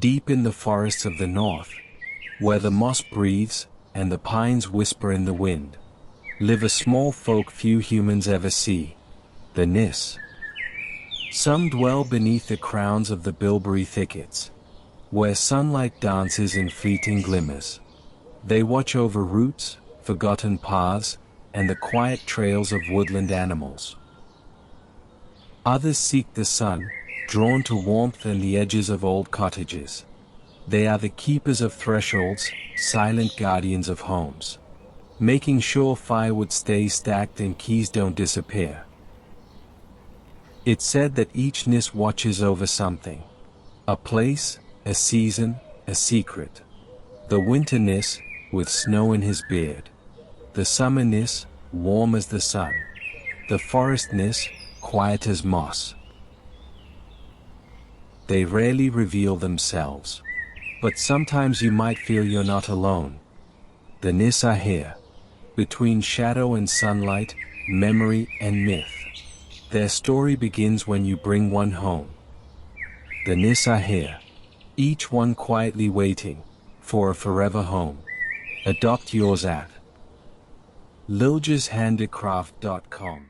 Deep in the forests of the north, where the moss breathes and the pines whisper in the wind, live a small folk few humans ever see, the Nisse. Some dwell beneath the crowns of the bilberry thickets, where sunlight dances in fleeting glimmers. They watch over roots, forgotten paths, and the quiet trails of woodland animals. Others seek the sun, drawn to warmth and the edges of old cottages. They are the keepers of thresholds, silent guardians of homes, making sure firewood stays stacked and keys don't disappear. It's said that each Nisse watches over something. A place, a season, a secret. The winter Nisse, with snow in his beard. The summer Nisse, warm as the sun. The forest Nisse, quiet as moss. They rarely reveal themselves, but sometimes you might feel you're not alone. The Nisse are here, between shadow and sunlight, memory and myth. Their story begins when you bring one home. The Nisse are here, each one quietly waiting for a forever home. Adopt yours at liljashandicraft.com.